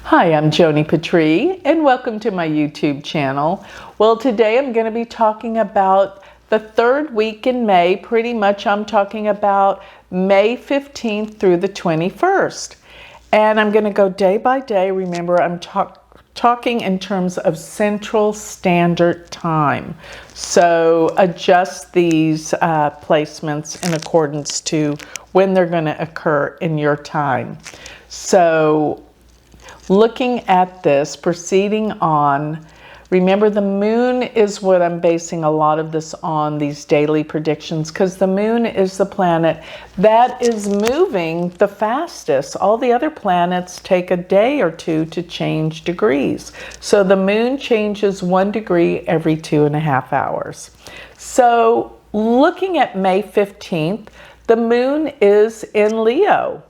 Hi, I'm Joni Patry, and welcome to my YouTube channel. Well, today I'm going to be talking about the third week in May. Pretty much I'm talking about May 15th through the 21st. And I'm going to go day by day. Remember, I'm talking in terms of Central Standard Time. So adjust these placements in accordance to when they're going to occur in your time. So looking at this, proceeding on, remember the moon is what I'm basing a lot of this on, these daily predictions, because the moon is the planet that is moving the fastest. All the other planets take a day or two to change degrees. So the moon changes 1 degree every 2.5 hours. So looking at May 15th, the moon is in Leo,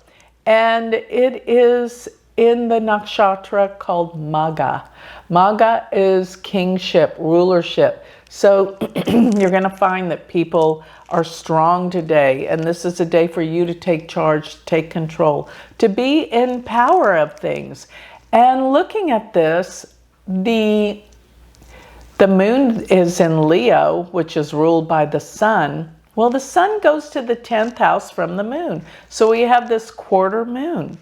and it is in the nakshatra called Magha. Magha is kingship, rulership. So you're going to find that people are strong today, and this is a day for you to take charge, take control, to be in power of things. And looking at this, the moon is in Leo, which is ruled by the sun. Well, the sun goes to the 10th house from the moon. So we have this quarter moon.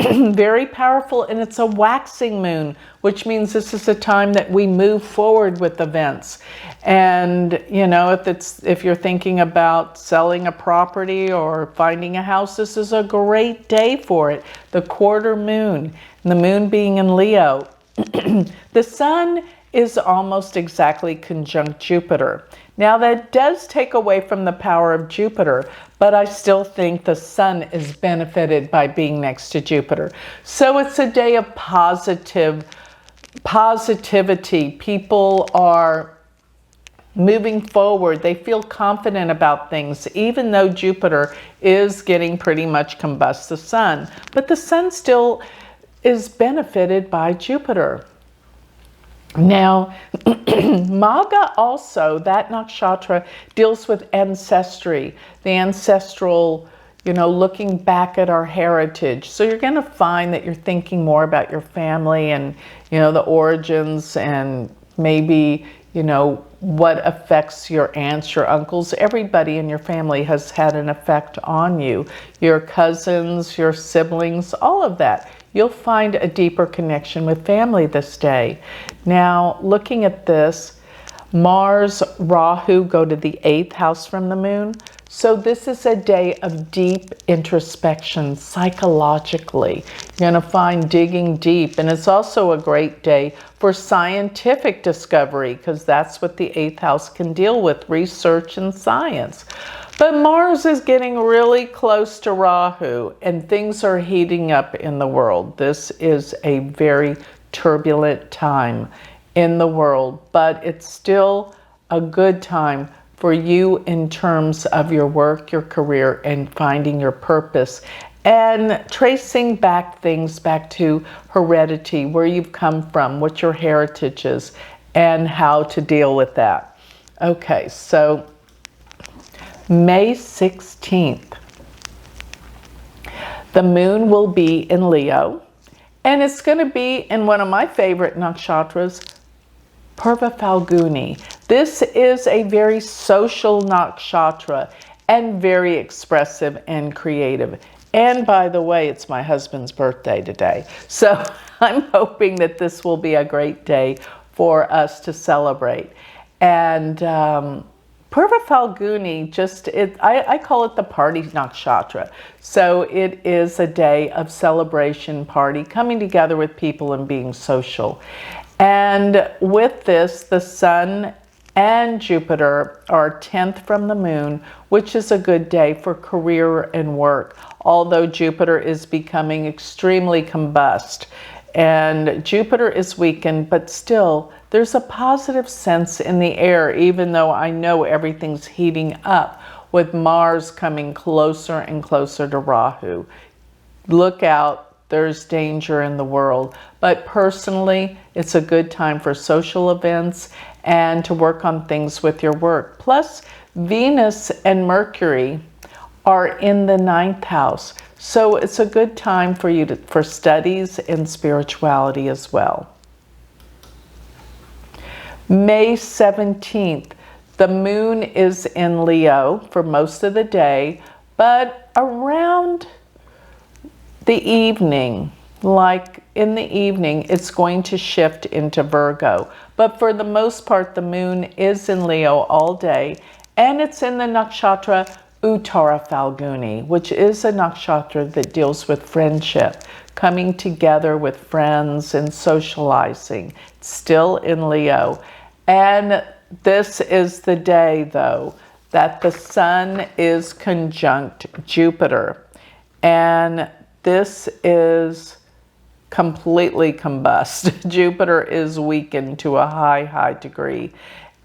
Very powerful, and it's a waxing moon, which means this is a time that we move forward with events. And you know, if you're thinking about selling a property or finding a house, this is a great day for it. The quarter moon, and the moon being in Leo. The sun is almost exactly conjunct Jupiter. Now that does take away from the power of Jupiter, but I still think the sun is benefited by being next to Jupiter. So it's a day of positivity. People are moving forward. They feel confident about things, even though Jupiter is getting pretty much combust the sun. But the sun still is benefited by Jupiter. Now, Magha also, that nakshatra, deals with ancestry, the ancestral, looking back at our heritage. So you're going to find that you're thinking more about your family and, the origins and maybe, what affects your aunts, your uncles. Everybody in your family has had an effect on you. Your cousins, your siblings, all of that. You'll find a deeper connection with family this day. Now, looking at this, Mars, Rahu go to the 8th house from the moon. So this is a day of deep introspection psychologically. You're going to find digging deep. And it's also a great day for scientific discovery, because that's what the 8th house can deal with, research and science. But Mars is getting really close to Rahu, and things are heating up in the world. This is a very turbulent time in the world, but it's still a good time for you in terms of your work, your career, and finding your purpose, and tracing things back to heredity, where you've come from, what your heritage is, and how to deal with that. Okay, so May 16th, the moon will be in Leo, and it's going to be in one of my favorite nakshatras, Purva Falguni. This is a very social nakshatra and very expressive and creative. And by the way, it's my husband's birthday today. So I'm hoping that this will be a great day for us to celebrate. And Purva Falguni, I call it the party nakshatra. So it is a day of celebration, party, coming together with people and being social. And with this, the sun and Jupiter are 10th from the moon, which is a good day for career and work, although Jupiter is becoming extremely combust. And Jupiter is weakened, but still, there's a positive sense in the air, even though I know everything's heating up with Mars coming closer and closer to Rahu. Look out. There's danger in the world. But personally, it's a good time for social events and to work on things with your work. Plus, Venus and Mercury are in the 9th house. So it's a good time for you for studies and spirituality as well. May 17th, the moon is in Leo for most of the day, but around the evening, like in the evening, it's going to shift into Virgo. But for the most part, the moon is in Leo all day, and it's in the nakshatra Uttara Falguni, which is a nakshatra that deals with friendship, coming together with friends and socializing. It's still in Leo. And this is the day, though, that the sun is conjunct Jupiter. And this is completely combust. Jupiter is weakened to a high degree.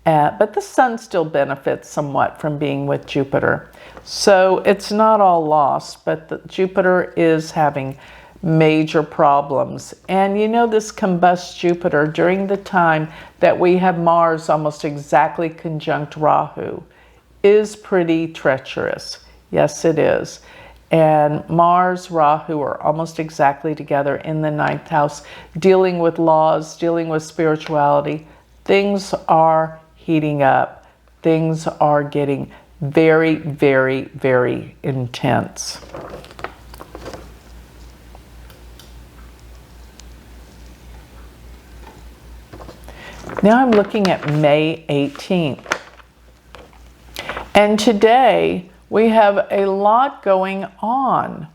But the sun still benefits somewhat from being with Jupiter. So it's not all lost, but Jupiter is having major problems. And you know, this combust Jupiter during the time that we have Mars almost exactly conjunct Rahu is pretty treacherous. Yes, it is. And Mars, Rahu are almost exactly together in the 9th house, dealing with laws, dealing with spirituality. Things are heating up. Things are getting very, very, very intense. Now I'm looking at May 18th. And today we have a lot going on.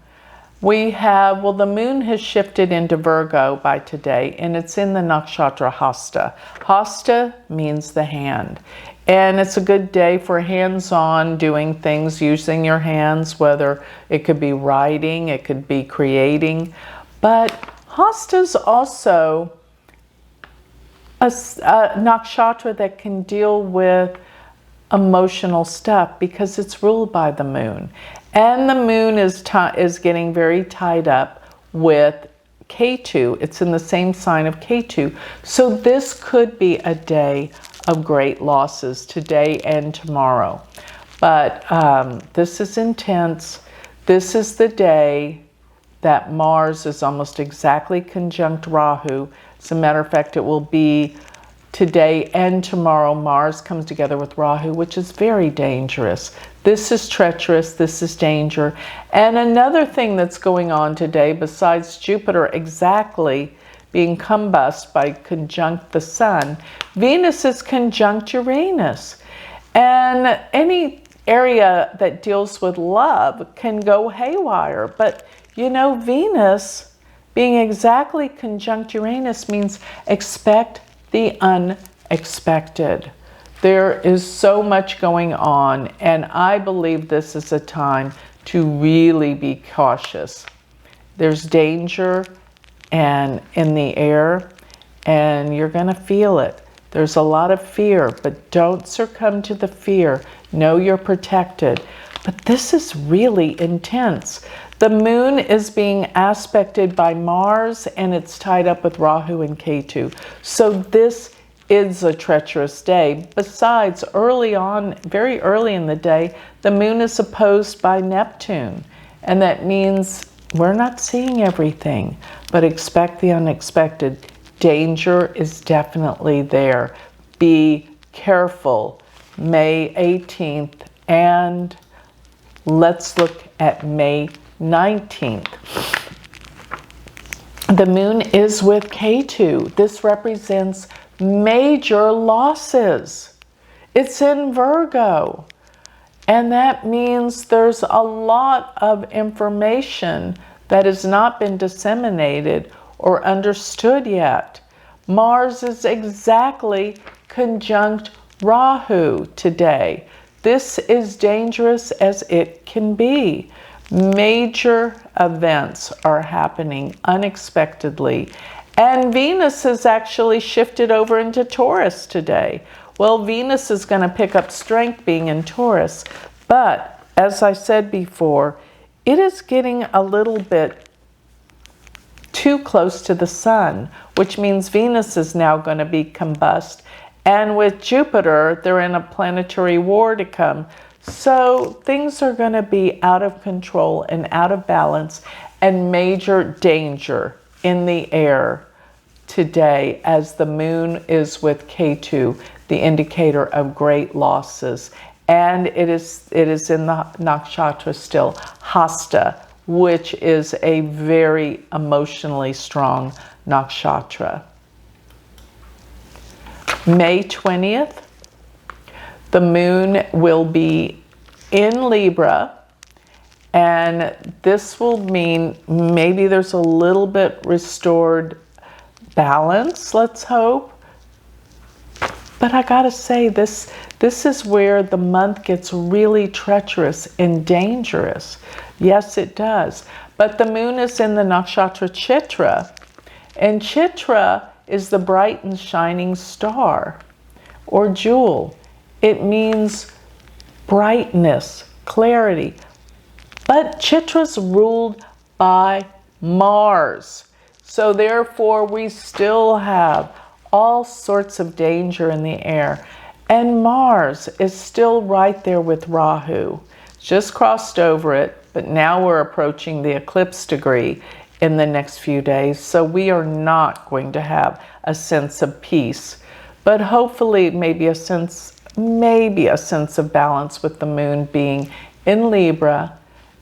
We have, well, the moon has shifted into Virgo by today, and it's in the nakshatra Hasta. Hasta means the hand. And it's a good day for hands-on doing things, using your hands, whether it could be writing, it could be creating. But Hasta's also a nakshatra that can deal with emotional stuff because it's ruled by the moon. And the moon is getting very tied up with Ketu. It's in the same sign of Ketu. So this could be a day of great losses today and tomorrow. But this is intense. This is the day that Mars is almost exactly conjunct Rahu. As a matter of fact, it will be today and tomorrow. Mars comes together with Rahu, which is very dangerous. This is treacherous. This is danger. And another thing that's going on today, besides Jupiter exactly being combust by conjunct the sun, Venus is conjunct Uranus. And any area that deals with love can go haywire. But, you know, Venus being exactly conjunct Uranus means expect the unexpected. There is so much going on, and I believe this is a time to really be cautious. There's danger and in the air, and you're going to feel it. There's a lot of fear, but don't succumb to the fear. Know you're protected. But this is really intense. The moon is being aspected by Mars, and it's tied up with Rahu and Ketu. So this is a treacherous day. Besides, early on, very early in the day, the moon is opposed by Neptune. And that means we're not seeing everything, but expect the unexpected. Danger is definitely there. Be careful. May 18th, and let's look at May 19th. The moon is with Ketu. This represents major losses. It's in Virgo. And that means there's a lot of information that has not been disseminated or understood yet. Mars is exactly conjunct Rahu today. This is dangerous as it can be. Major events are happening unexpectedly. And Venus has actually shifted over into Taurus today. Well, Venus is going to pick up strength being in Taurus. But, as I said before, it is getting a little bit too close to the sun, which means Venus is now going to be combust. And with Jupiter, they're in a planetary war to come. So things are going to be out of control and out of balance and major danger in the air today as the moon is with Ketu, the indicator of great losses. And it is in the nakshatra still, Hasta, which is a very emotionally strong nakshatra. May 20th, the moon will be in Libra, and this will mean maybe there's a little bit restored balance, let's hope. But I gotta say, this is where the month gets really treacherous and dangerous. Yes, it does. But the moon is in the nakshatra Chitra, and Chitra is the bright and shining star or jewel. It means brightness, clarity. But Chitra's ruled by Mars. So therefore, we still have all sorts of danger in the air. And Mars is still right there with Rahu. Just crossed over it, but now we're approaching the eclipse degree in the next few days. So we are not going to have a sense of peace, but hopefully maybe a sense of balance with the moon being in Libra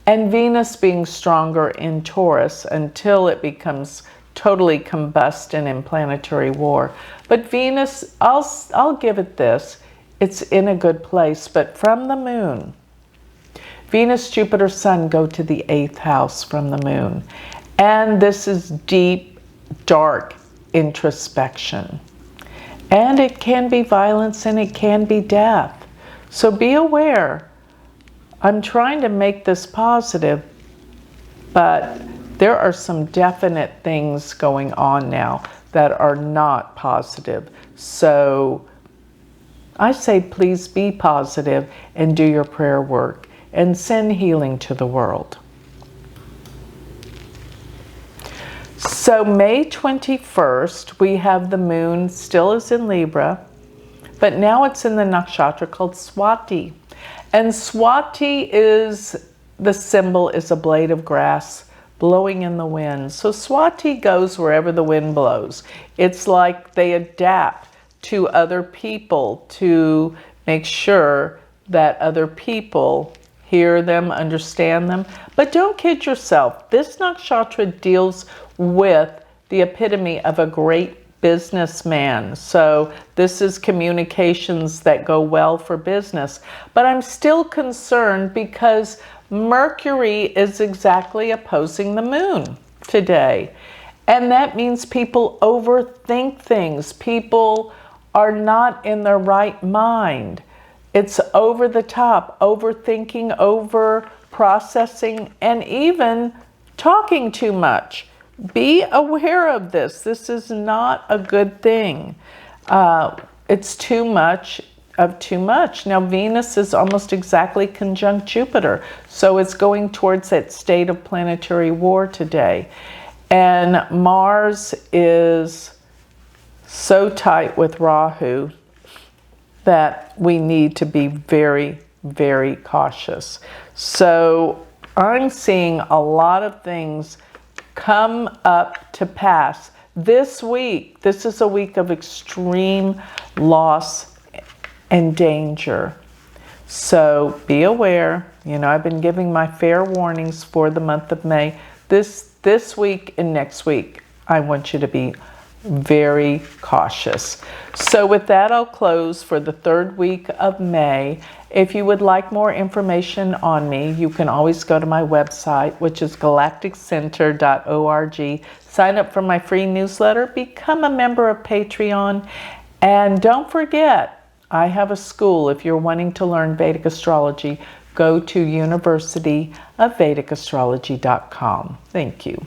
and Venus being stronger in Taurus until it becomes totally combusted in planetary war. But Venus, I'll give it this, it's in a good place, but from the moon, Venus, Jupiter, Sun go to the 8th house from the moon. And this is deep, dark introspection. And it can be violence and it can be death. So be aware. I'm trying to make this positive, but there are some definite things going on now that are not positive. So I say please be positive and do your prayer work and send healing to the world. So May 21st, we have the moon still is in Libra, but now it's in the nakshatra called Swati. And Swati is, the symbol is a blade of grass blowing in the wind. So Swati goes wherever the wind blows. It's like they adapt to other people to make sure that other people hear them, understand them. But don't kid yourself. This nakshatra deals with the epitome of a great businessman. So this is communications that go well for business. But I'm still concerned because Mercury is exactly opposing the moon today. And that means people overthink things. People are not in their right mind. It's over the top, overthinking, over processing, and even talking too much. Be aware of this. This is not a good thing. It's too much of too much. Now Venus is almost exactly conjunct Jupiter, so it's going towards that state of planetary war today. And Mars is so tight with Rahu that we need to be very, very cautious. So I'm seeing a lot of things come up to pass this week. This is a week of extreme loss and danger. So be aware. You know, I've been giving my fair warnings for the month of May. This week and next week, I want you to be very cautious. So with that, I'll close for the third week of May. If you would like more information on me, you can always go to my website, which is galacticcenter.org. Sign up for my free newsletter, become a member of Patreon, and don't forget, I have a school. If you're wanting to learn Vedic astrology, go to universityofvedicastrology.com. Thank you.